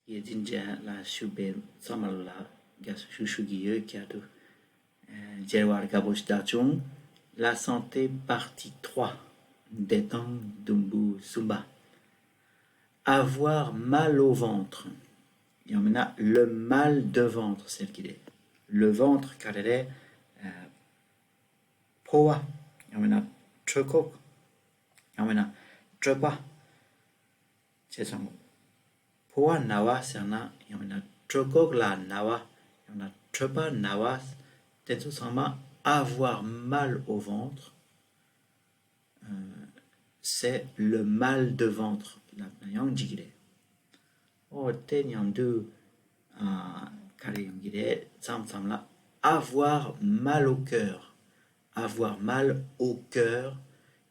Yedinja la shube samalla gas shushugiye kiado Jerwar Gabosh Dachung La santé partie 3 Détang Dumbu Sumba. Avoir mal au ventre. Il y en a le mal de ventre, c'est qu'il est. Le ventre, car elle est poa. Il y en a chokok. Il y en a chopa. C'est son poa nawa, c'est un il y en a chokok la nawa. Il y en a chopa nawa. C'est tout simplement avoir mal au ventre. C'est le mal de ventre. La yang jigire. Oh, ten deux avoir mal au cœur. Avoir mal au cœur.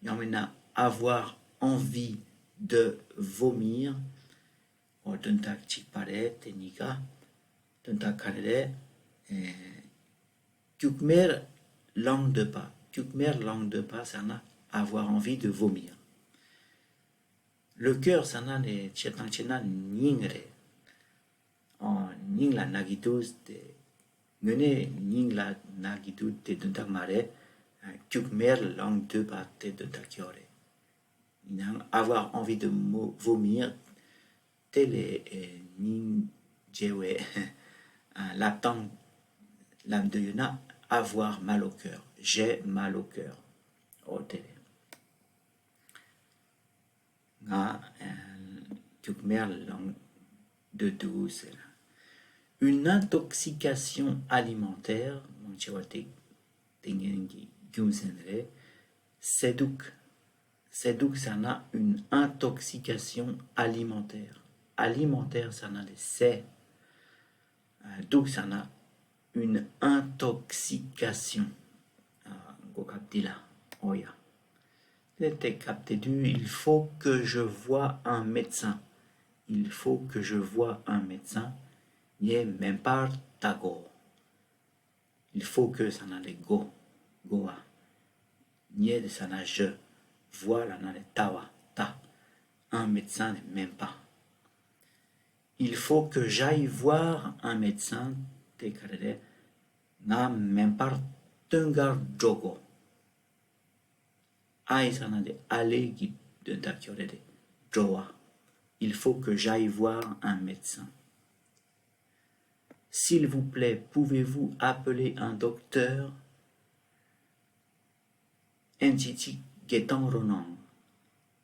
Il y en a avoir envie de vomir. Oh, tenta chipare, tenika. Tenta karere. Kukmer, langue de pas. Kukmer, langue de pas, ça n'a avoir envie de vomir. Le cœur, ça n'a des tchétanchena ningre. En ning la nagitus de ngene ning la nagitus de duntak mare kukmer langue de pas de duntak yore. Avoir envie de vomir tel est ning jewe la tang l'âme de yona avoir mal au cœur. J'ai mal au cœur. Oh télé. Nga kukmer langue de douce. Une intoxication alimentaire, Seduk, ça a une intoxication alimentaire. Alimentaire, ça a des c'est. Donc, ça a une intoxication. Il faut que je voie un médecin. Il faut que je voie un médecin. N'y même pas tago. Il faut que ça n'aille go. Goa. N'y de ça n'a je. Voilà n'aille tawa. Ta. Un médecin n'est même pas. Il faut que j'aille voir un médecin. Te carré. N'a même pas tungar jogo. Aïe ça n'a de aller qui de takiore de joa. Il faut que j'aille voir un médecin. S'il vous plaît, pouvez-vous appeler un docteur? Mtiti getan ronan.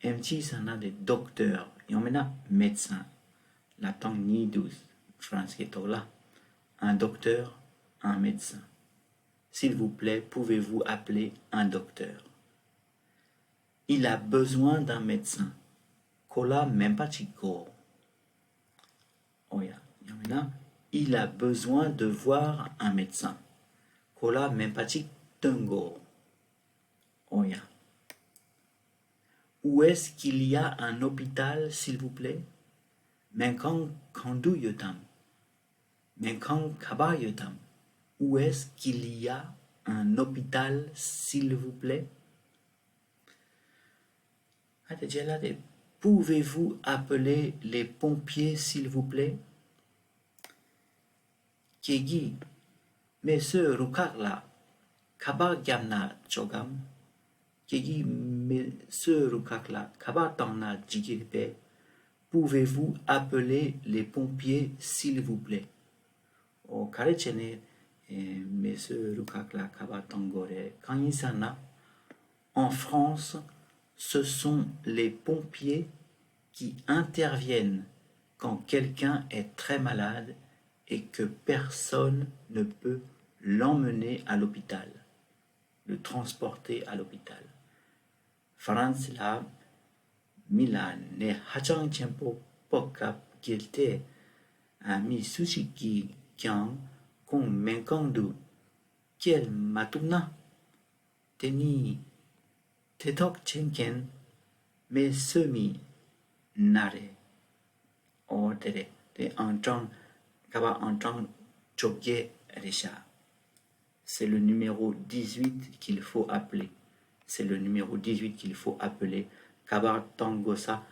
Mti ça n'a des docteurs. Il y en a médecin. La tang ni douce. France là. Un docteur, un médecin. S'il vous plaît, pouvez-vous appeler un docteur? Il a besoin d'un médecin. Kola même pas chico. Oh ya, il y en a. Il a besoin de voir un médecin. Kola mempatik tungo. Oya. Où est-ce qu'il y a un hôpital, s'il vous plaît? Menkang kandu yotam. Menkang kaba yotam. Où est-ce qu'il y a un hôpital, s'il vous plaît? Pouvez-vous appeler les pompiers, s'il vous plaît? Kegi, Monsieur Rukakla, Kaba Gamna Chogam, Kegi, Monsieur Rukakla, Kaba Tangna Jigirpe, pouvez-vous appeler les pompiers, s'il vous plaît? O Karechene, Monsieur Rukakla, Kaba Tangore, Kanyisana, en France, ce sont les pompiers qui interviennent quand quelqu'un est très malade et que personne ne peut l'emmener à l'hôpital, le transporter à l'hôpital. France la Milan ne hachang tiempo pokap kilte mi sushiki kyang kong menkandu kiel matuna teni tetok chenken me semi nare ordre de entendre Kaba entendre choquer Richard. C'est le numéro 18 qu'il faut appeler. C'est le numéro 18 qu'il faut appeler. Kaba Tangosa